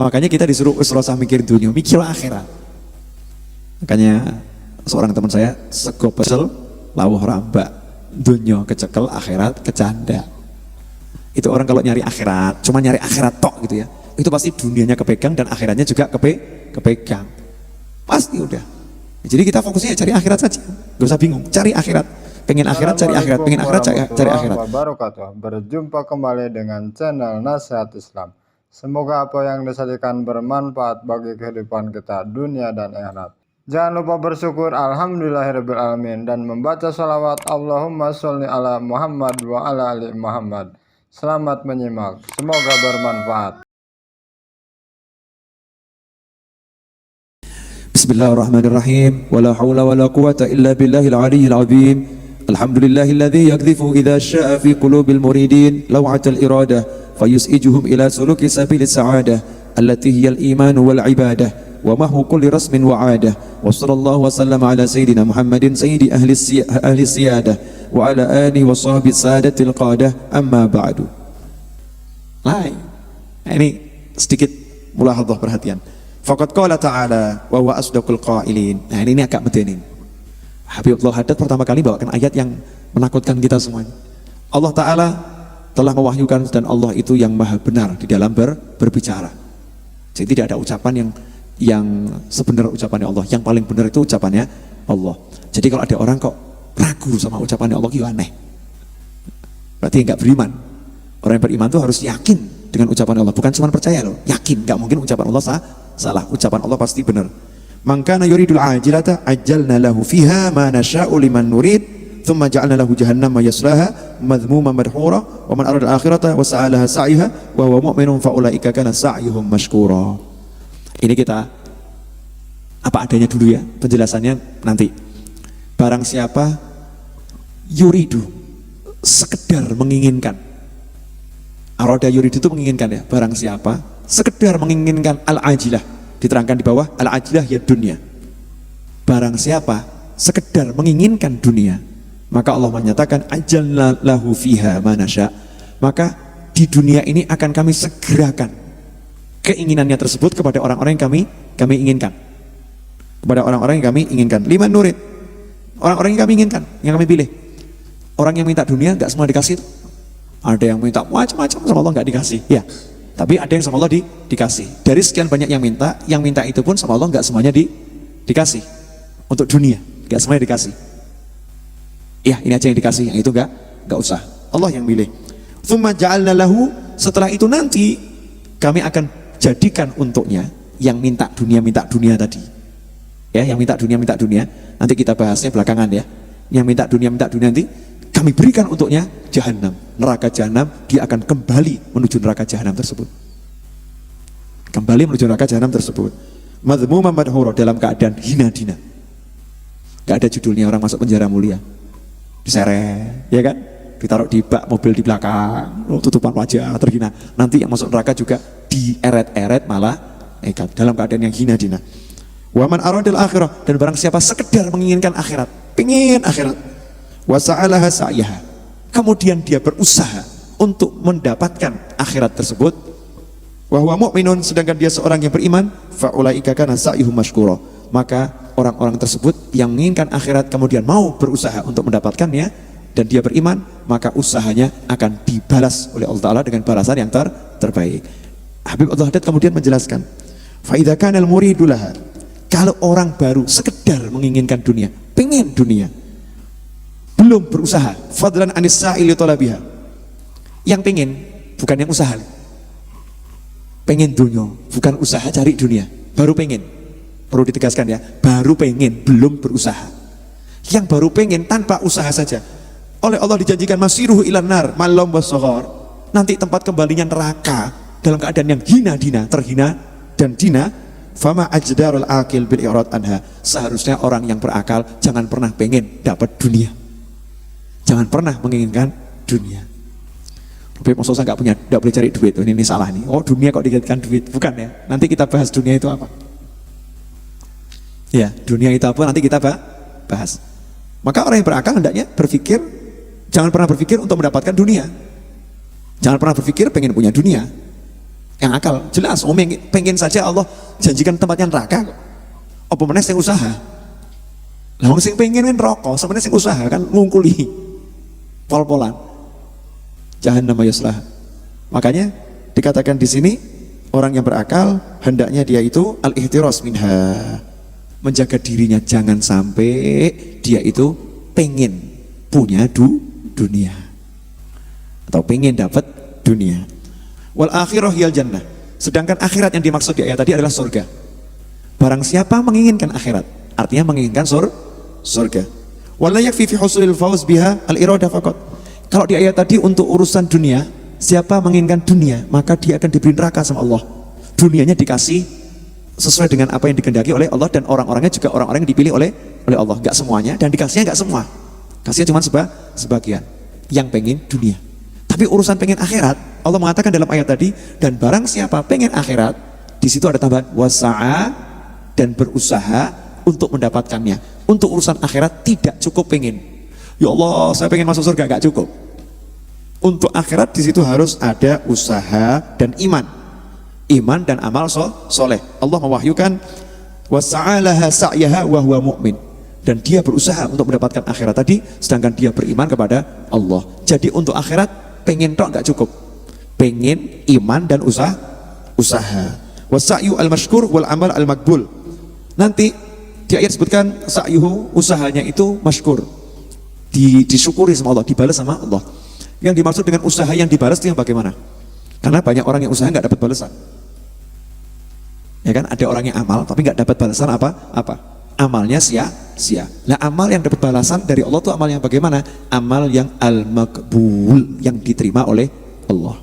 Makanya kita disuruh usah mikir dunia, mikir akhirat. Makanya seorang teman saya sego pesel lawuh rambak, dunia kecekel, akhirat kecanda. Itu orang kalau nyari akhirat, cuma nyari akhirat tok gitu ya, itu pasti dunianya kepegang dan akhiratnya juga kepegang. Pasti udah. Jadi kita fokusnya cari akhirat saja, gak usah bingung, cari akhirat. Pengen akhirat cari akhirat, pengen akhirat cari akhirat. Wabarakatuh. Berjumpa kembali dengan channel Nasihat Islam. Semoga apa yang disajikan bermanfaat bagi kehidupan kita dunia dan akhirat. Jangan lupa bersyukur alhamdulillahirrabbilalamin dan membaca sholawat Allahumma sholli ala Muhammad wa ala ali Muhammad. Selamat menyimak, semoga bermanfaat. Bismillahirrahmanirrahim. Wala haula wala quwata illa billahil aliyyil azim. Alhamdulillahilladzi yakdhifu idza syaa'a fi qulubil muridin law'atal iradah fayus'ijuhum ila suluki sabilis sa'adah allati hiyal iman wal ibadah wa mahu kulli rasmin wa 'adah. Wa sallallahu wa sallama ala sayyidina Muhammadin sayyidi ahli siyadah wa ala alihi wa sahbihi sadatil qadah, amma ba'du. Ini sedikit mulahadzah, perhatian. Faqad qala ta'ala wa huwa asdaqul qailin. Nah, ini agak medenin. Habibullah Haddad pertama kali bawakan ayat yang menakutkan kita semuanya. Allah Ta'ala telah mewahyukan dan Allah itu yang maha benar di dalam berbicara. Jadi tidak ada ucapan yang sebenar ucapannya Allah. Yang paling benar itu ucapannya Allah. Jadi kalau ada orang kok ragu sama ucapannya Allah, itu aneh. Berarti nggak beriman. Orang yang beriman itu harus yakin dengan ucapan Allah. Bukan cuma percaya loh, yakin. Nggak mungkin ucapan Allah salah. Ucapan Allah pasti benar. Man kana yuridul ajilata ajjalna lahu fiha ma nasha'u liman nurid thumma ja'alna lahu jahannama yaslaha madhmuman madhura wa man arada al-akhirata wa sa'alaha sa'iha wa huwa mu'minun fa ulaika kana sa'yuhum mashkura. Ini kita apa adanya dulu ya, penjelasannya nanti. Barang siapa yuridu, sekedar menginginkan. Arada yuridu itu menginginkan ya. Barang siapa sekedar menginginkan al-ajilah, diterangkan di bawah, al-ajilah ya dunia. Barang siapa sekedar menginginkan dunia, maka Allah menyatakan ajalna lahu fiha ma nasya. Maka di dunia ini akan kami segerakan keinginannya tersebut kepada orang-orang yang kami inginkan. Kepada orang-orang yang kami inginkan. Liman nurid, orang-orang yang kami inginkan, yang kami pilih. Orang yang minta dunia nggak semua dikasih. Ada yang minta macam-macam sama Allah nggak dikasih, ya. Tapi ada yang sama Allah dikasih. Dari sekian banyak yang minta itu pun sama Allah nggak semuanya dikasih. Untuk dunia nggak semuanya dikasih. Ya, ini aja yang dikasih, yang itu nggak usah. Allah yang milih. Tsumma ja'alna lahu, setelah itu nanti kami akan jadikan untuknya yang minta dunia tadi. Ya, yang minta dunia. Nanti kita bahasnya belakangan ya. Yang minta dunia nanti kami berikan untuknya jahanam, neraka jahanam. Dia akan kembali menuju neraka jahanam tersebut. Kembali menuju neraka jahanam tersebut. Madhmuman madhura, dalam keadaan hina-dina. Gak ada judulnya orang masuk penjara mulia. Diseret, ya kan? Ditaruh di bak mobil di belakang, tutupan wajah, terhina. Nanti yang masuk neraka juga dieret-eret malah dalam keadaan yang hina-dina. Wa man aradal akhirah, dan barang siapa sekedar menginginkan akhirat, pingin akhirat, wa sa'alaha sa'yaha, kemudian dia berusaha untuk mendapatkan akhirat tersebut, wa huwa mu'minun, sedangkan dia seorang yang beriman, fa ulaika kana sa'yuhum mashkura, maka orang-orang tersebut yang menginginkan akhirat kemudian mau berusaha untuk mendapatkannya dan dia beriman, maka usahanya akan dibalas oleh Allah Ta'ala dengan balasan yang terbaik. Habibullah Haddad kemudian menjelaskan, fa idza kana al-muridu laha, kalau orang baru sekedar menginginkan dunia, pengen dunia, belum berusaha, fadlan anis sa'ili talabiha, yang pengen bukan yang usaha, pengen dunia bukan usaha cari dunia, baru pengen, perlu ditegaskan ya, baru pengen, belum berusaha. Yang baru pengen tanpa usaha saja, oleh Allah dijanjikan masiruhu ilan nar malam wasohor, nanti tempat kembalinya neraka dalam keadaan yang hina-dina, terhina dan dina. Fama ajdarul akil bil irad anha, seharusnya orang yang berakal jangan pernah pengen dapat dunia, jangan pernah menginginkan dunia. Tapi maksudnya nggak boleh cari duit, ini salah nih. Oh, dunia kok dikatakan duit, bukan ya. Nanti kita bahas dunia itu apa. Ya, dunia itu apa nanti kita bahas. Maka orang yang berakal hendaknya berpikir, jangan pernah berpikir untuk mendapatkan dunia. Jangan pernah berpikir pengen punya dunia. Yang akal jelas, pengen saja Allah janjikan tempatnya neraka kok. Apa meneh sing usaha? Lah wong sing pengen kan rokok, sebenarnya sing usaha kan ngungkuli pol-polan. Jahannam yaslah. Makanya dikatakan di sini orang yang berakal hendaknya dia itu al-ihtiras minha, menjaga dirinya jangan sampai dia itu pengen punya dunia atau pengen dapat dunia. Wal akhirah yal jannah. Sedangkan akhirat yang dimaksud di ayat tadi adalah surga. Barang siapa menginginkan akhirat, artinya menginginkan surga. Wala yakfi fi husulil fawz biha al-iradah faqat. Kalau di ayat tadi untuk urusan dunia, siapa menginginkan dunia, maka dia akan diberi neraka sama Allah. Dunianya dikasih sesuai dengan apa yang dikehendaki oleh Allah, dan orang-orangnya juga orang-orang yang dipilih oleh Allah. Enggak semuanya, dan dikasihnya enggak semua. Kasihnya cuma sebagian yang pengen dunia. Tapi urusan pengen akhirat, Allah mengatakan dalam ayat tadi, dan barang siapa pengen akhirat, di situ ada tambahan wasa'a, dan berusaha untuk mendapatkannya. Untuk urusan akhirat tidak cukup pengen. Ya Allah, saya pengen masuk surga, enggak cukup. Untuk akhirat di situ harus ada usaha dan iman dan amal soleh. Allah mewahyukan wasa'alaha sa'yaha wa huwa mu'min, dan dia berusaha untuk mendapatkan akhirat tadi sedangkan dia beriman kepada Allah. Jadi untuk akhirat pengen tok enggak cukup, pengen iman dan usaha. Wasa'yu al-mashkur wal amal al-makbul. Nanti di ayat sebutkan sa'yuhu, usahanya itu mashkur, disyukuri sama Allah, dibalas sama Allah. Yang dimaksud dengan usaha yang dibalas itu yang bagaimana? Karena banyak orang yang usaha nggak dapat balasan. Ya kan, ada orang yang amal tapi nggak dapat balasan apa? Amalnya sia-sia. Nah, amal yang dapat balasan dari Allah itu amal yang bagaimana? Amal yang al-makbul, yang diterima oleh Allah.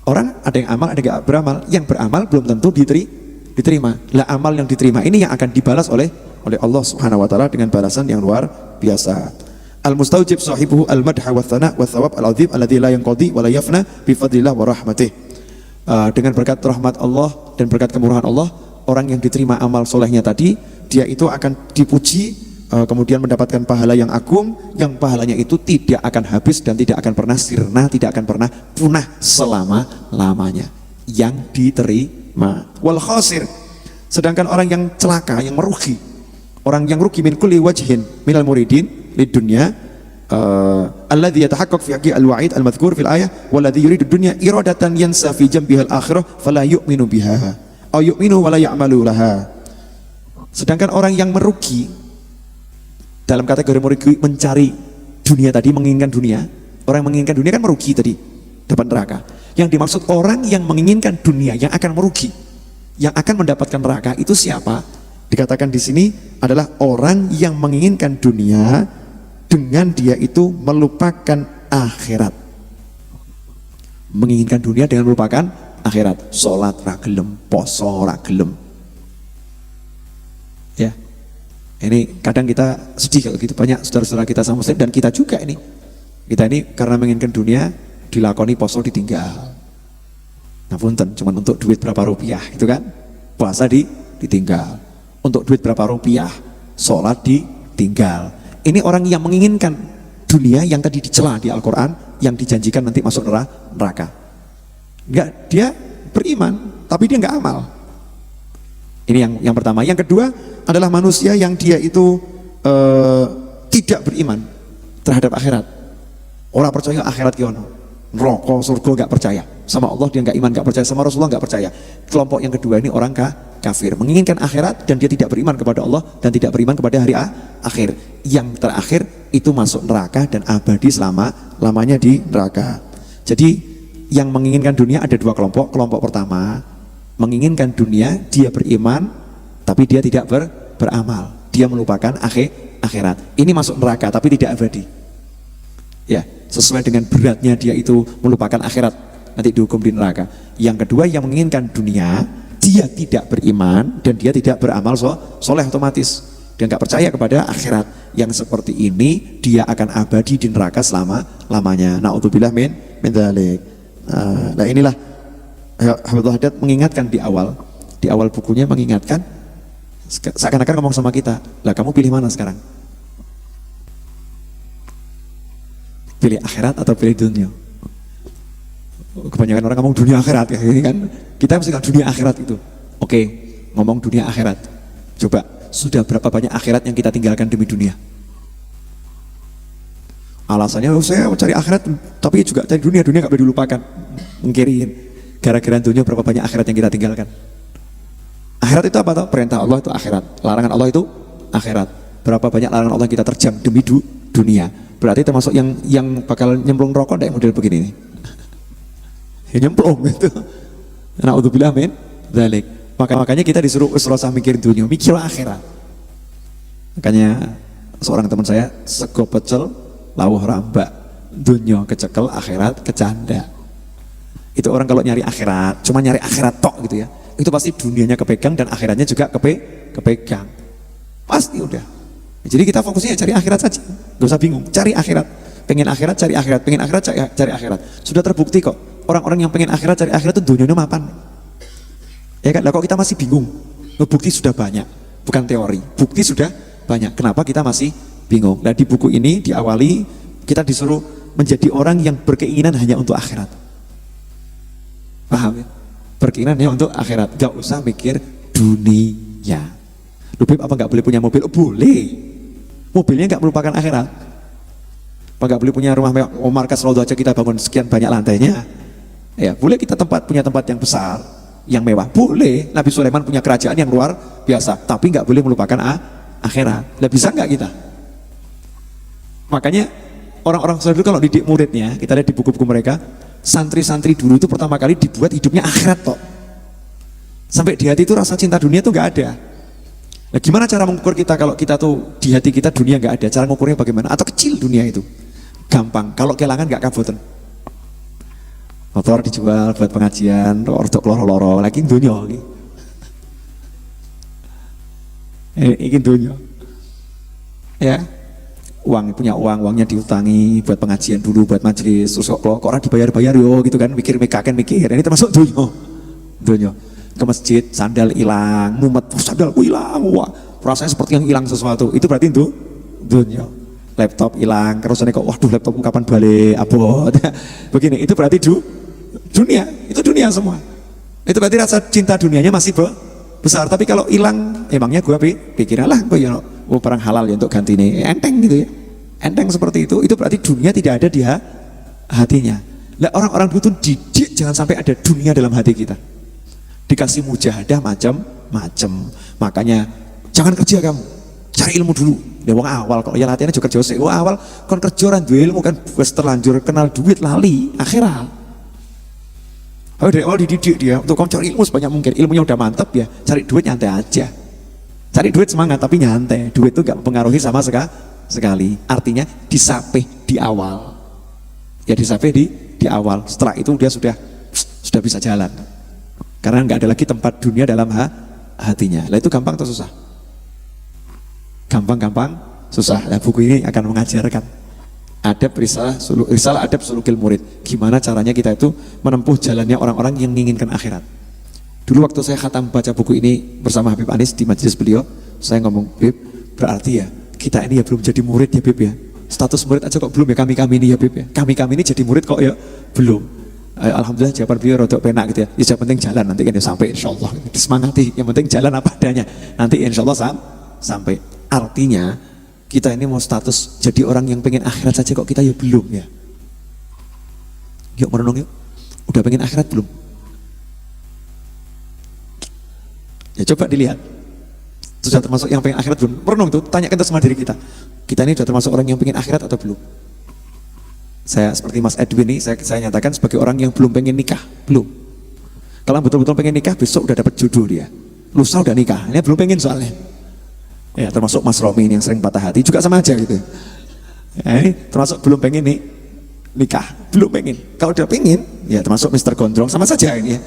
Orang ada yang amal, ada yang beramal. Yang beramal belum tentu diterima. Lah, amal yang diterima ini yang akan dibalas oleh Allah Subhanahu wa taala dengan balasan yang luar biasa. Al-mustaujib sahibuhu al-madha wa thana wa thawab al-azim alladhi la yanqadi wa la yafna bi fadlillah wa rahmatih. Dengan berkat rahmat Allah dan berkat kemurahan Allah, orang yang diterima amal solehnya tadi, dia itu akan dipuji, kemudian mendapatkan pahala yang agung, yang pahalanya itu tidak akan habis dan tidak akan pernah sirna, tidak akan pernah punah selama-lamanya. Yang diterima. Wal khasir, sedangkan orang yang celaka, yang merugi, orang yang rugi min kulli wajhin minal muridin lid dunya, alladhi yatahaqqaq fi haqqi al-wa'id al-madhkur fil ayah walladhi yuridu dunya iradatan yansa fi jambiha al-akhirah fala yu'minu biha aw yu'minu wa la ya'malu laha. Sedangkan orang yang merugi dalam kategori merugi mencari dunia tadi, menginginkan dunia, orang yang menginginkan dunia kan merugi tadi, dapat neraka. Yang dimaksud orang yang menginginkan dunia yang akan merugi, yang akan mendapatkan neraka, itu siapa? Dikatakan di sini adalah orang yang menginginkan dunia dengan dia itu melupakan akhirat. Menginginkan dunia dengan melupakan akhirat. Sholat ragelem, poso ragelem. Ya, ini kadang kita sedih kalau gitu, banyak saudara-saudara kita sama muslim dan kita juga ini. Kita ini karena menginginkan dunia dilakoni poso ditinggal. Nah punten, cuman untuk duit berapa rupiah itu kan, puasa ditinggal. Untuk duit berapa rupiah, sholat ditinggal. Ini orang yang menginginkan dunia yang tadi dicela di Al-Quran, yang dijanjikan nanti masuk neraka. Enggak, dia beriman, tapi dia enggak amal. Ini yang pertama. Yang kedua adalah manusia yang dia itu tidak beriman terhadap akhirat. Orang percaya akhirat kiono, neraka, surga, enggak percaya. Sama Allah dia enggak iman, enggak percaya. Sama Rasulullah enggak percaya. Kelompok yang kedua ini orang kafir, menginginkan akhirat dan dia tidak beriman kepada Allah dan tidak beriman kepada hari akhir. Yang terakhir itu masuk neraka dan abadi selama-lamanya di neraka. Jadi yang menginginkan dunia ada dua kelompok. Kelompok pertama menginginkan dunia, dia beriman tapi dia tidak beramal, dia melupakan akhirat. Ini masuk neraka tapi tidak abadi. Ya, sesuai dengan beratnya dia itu melupakan akhirat, nanti dihukum di neraka. Yang kedua yang menginginkan dunia, dia tidak beriman dan dia tidak beramal soleh, otomatis dia nggak percaya kepada akhirat. Yang seperti ini dia akan abadi di neraka selama-lamanya. Na'udzubillah min dzalik. Nah inilah Habibullah Haddad mengingatkan di awal bukunya, mengingatkan seakan-akan ngomong sama kita, lah kamu pilih mana sekarang? Pilih akhirat atau pilih dunia? Kebanyakan orang ngomong dunia akhirat ya, ini kan kita mesti dunia akhirat itu. Oke, ngomong dunia akhirat. Coba, sudah berapa banyak akhirat yang kita tinggalkan demi dunia? Alasannya, oh, saya mau cari akhirat, tapi juga cari dunia gak boleh dilupakan. Mengkirin, gara-gara dunia berapa banyak akhirat yang kita tinggalkan? Akhirat itu apa toh? Perintah Allah itu akhirat, larangan Allah itu akhirat. Berapa banyak larangan Allah yang kita terjang demi dunia? Berarti termasuk yang bakal nyemplung rokok kayak model begini nih. Ya nyemplung gitu. Na'udzubillah min dzalik. Makanya kita disuruh usrosah mikirin dunia, mikir akhirat. Makanya seorang teman saya sego pecel lawuh rambak, dunia kecekel, akhirat kecanda. Itu orang kalau nyari akhirat, cuma nyari akhirat tok gitu ya. Itu pasti dunianya kepegang dan akhiratnya juga kepegang. Pasti udah. Jadi kita fokusnya cari akhirat saja. Gak usah bingung, cari akhirat. Pengen akhirat, cari akhirat. Pengen akhirat, cari akhirat. Sudah terbukti kok. Orang-orang yang pengen akhirat, cari akhirat itu dunia mapan. Ya kan, lah kok kita masih bingung? Bukti sudah banyak, bukan teori. Bukti sudah banyak. Kenapa kita masih bingung? Nah di buku ini diawali kita disuruh menjadi orang yang berkeinginan hanya untuk akhirat. Paham ya? Berkeinginan hanya untuk akhirat. Gak usah mikir dunia. Lu Beb, apa gak boleh punya mobil? Oh, boleh. Mobilnya gak merupakan akhirat. Apa gak boleh punya rumah mewah? Oh, markas Rodo aja kita bangun sekian banyak lantainya. Ya, boleh kita punya tempat yang besar, yang mewah. Boleh. Nabi Sulaiman punya kerajaan yang luar biasa, tapi nggak boleh melupakan akhirat. Lah bisa nggak kita? Makanya orang-orang soleh dulu kalau didik muridnya, kita lihat di buku-buku mereka, santri-santri dulu itu pertama kali dibuat hidupnya akhirat toh. Sampai di hati itu rasa cinta dunia itu nggak ada. Nah, gimana cara mengukur kita kalau kita tuh di hati kita dunia nggak ada? Cara mengukurnya bagaimana? Atau kecil dunia itu? Gampang. Kalau kehilangan nggak kabutan. Motor dijual buat pengajian, ordo loro-loro, lagi dunia ini. Ini dunia. Ya, punya uangnya diutangi buat pengajian dulu, buat majelis, terus kok orang dibayar-bayar yo gitu kan, mikir. Ini termasuk dunia. Ke masjid, sandal hilang, mumet, sandalku hilang, wah, rasanya seperti yang hilang sesuatu. Itu berarti itu dunia. Laptop hilang, terus kok, waduh laptopku kapan balik, abot. Begini, itu berarti dunia, itu dunia semua. Itu berarti rasa cinta dunianya masih besar. Tapi kalau hilang, emangnya gue pikiran lah, gue ya, perang halal ya untuk ganti ini, enteng gitu ya, enteng seperti itu berarti dunia tidak ada di hatinya. Lah orang-orang dulu tuh didik jangan sampai ada dunia dalam hati kita. Dikasih mujahadah macam-macam. Makanya jangan kerja kamu, cari ilmu dulu. Ya wong awal kalau ya latihannya juga kerja sih. Wong awal kon kerja ran duwe ilmu kan wis terlanjur kenal duit lali akhirat. Oh, dari awal dididik dia untuk kamu cari ilmu sebanyak mungkin. Ilmunya udah mantap ya, cari duit nyantai aja. Cari duit semangat tapi nyantai. Duit itu gak mempengaruhi sama sekali. Artinya disapih di awal. Ya disapih di awal. Setelah itu dia sudah bisa jalan. Karena nggak ada lagi tempat dunia dalam hatinya. Lah itu gampang atau susah? Gampang susah. Nah, buku ini akan mengajarkan adab risalah adab sulukil murid. Gimana caranya kita itu menempuh jalannya orang-orang yang menginginkan akhirat. Dulu waktu saya khatam baca buku ini bersama Habib Anis di majelis beliau, saya ngomong, Bib, berarti ya kita ini ya belum jadi murid ya Bib ya. Status murid aja kok belum ya, kami ini ya Bib ya. Kami ini jadi murid kok ya belum. Alhamdulillah jawaban beliau rodok penak gitu ya. Ya yang penting jalan, nanti kan ya sampai insyaallah. Disemangati, yang penting jalan apa adanya. Nanti insyaallah sampai. Artinya kita ini mau status jadi orang yang pengen akhirat saja kok kita ya belum ya. Yuk merenung yuk. Udah pengen akhirat belum? Ya coba dilihat. Sudah termasuk yang pengen akhirat belum? Merenung tuh, tanyakan itu sama diri kita. Kita ini sudah termasuk orang yang pengen akhirat atau belum? Saya seperti Mas Edwin ini, saya nyatakan sebagai orang yang belum pengen nikah, belum. Kalau betul-betul pengen nikah, besok udah dapat jodoh dia. Lusa udah nikah, ini belum pengen soalnya. Ya termasuk Mas Romi ini yang sering patah hati juga sama aja gitu. Ya, ini termasuk belum pengen nih nikah, belum pengen. Kalau udah pengen, ya termasuk Mr. Gondrong sama saja ini ya.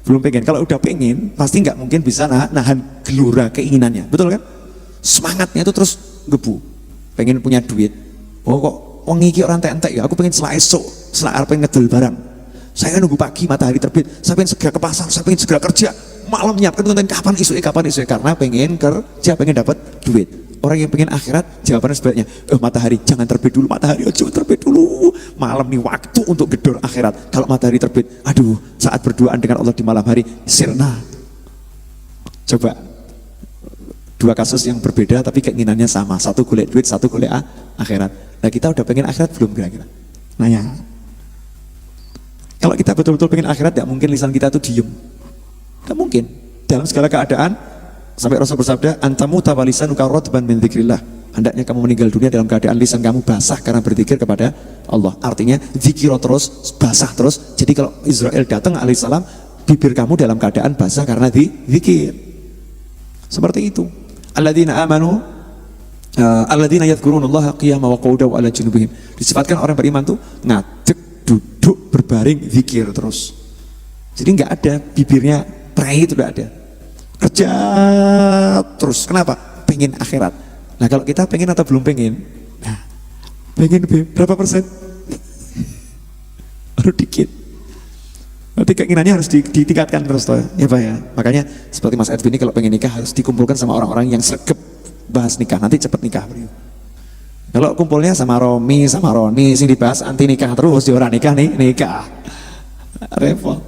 Belum pengen. Kalau udah pengen, pasti nggak mungkin bisa nahan gelora keinginannya, betul kan? Semangatnya itu terus gebu, pengen punya duit. Oh kok wong iki orang entek ya, aku pengen selak esok, selak arep ngedol barang. Saya kan nunggu pagi matahari terbit, saya pengen segera ke pasar, saya pengen segera kerja, malam nyiapkan konten kapan isu karena pengen kerja, pengen dapat duit. Orang yang pengen akhirat, jawabannya sebaliknya, matahari jangan terbit dulu, matahari jangan terbit dulu. Malam nih waktu untuk gedor akhirat. Kalau matahari terbit, aduh, saat berduaan dengan Allah di malam hari, sirna. Coba, dua kasus yang berbeda tapi keinginannya sama. Satu golek duit, satu golek akhirat. Nah kita udah pengen akhirat belum kira-kira? Nanya. Kalau kita betul-betul pengen akhirat, tidak mungkin lisan kita tuh diem. Tidak mungkin. Dalam segala keadaan, sampai Rasul bersabda, antamu tawalisanuka rotban min dzikrillah. Hendaknya kamu meninggal dunia dalam keadaan lisan kamu basah karena berzikir kepada Allah. Artinya zikir terus, basah terus. Jadi kalau Israel datang alaihissalam, bibir kamu dalam keadaan basah karena zikir. Seperti itu. Alladzina amanu alladzina yadhkurunallaha qiyaman wa qu'udan wa ala junubihim. Disifatkan orang beriman tuh ngadeg, duduk, berbaring, zikir terus. Jadi nggak ada bibirnya pray, itu nggak ada. Kerja terus. Kenapa? Pengen akhirat. Nah kalau kita pengen atau belum pengen? Nah, pengen berapa persen? Baru dikit. Berarti keinginannya harus ditingkatkan terus toh, ya Pak ya. Makanya seperti Mas Edwin ini kalau pengen nikah harus dikumpulkan sama orang-orang yang sregep bahas nikah, nanti cepet nikah. Kalau kumpulnya sama Romi, sama Roni, sih dibahas anti nikah terus, di orang nikah nih, nikah. Repot.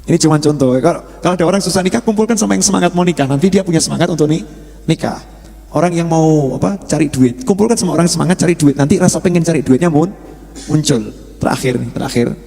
Ini cuma contoh. Kalau ada orang susah nikah, kumpulkan sama yang semangat mau nikah, nanti dia punya semangat untuk nikah. Orang yang mau cari duit, kumpulkan sama orang semangat cari duit, nanti rasa pengen cari duitnya muncul. Terakhir.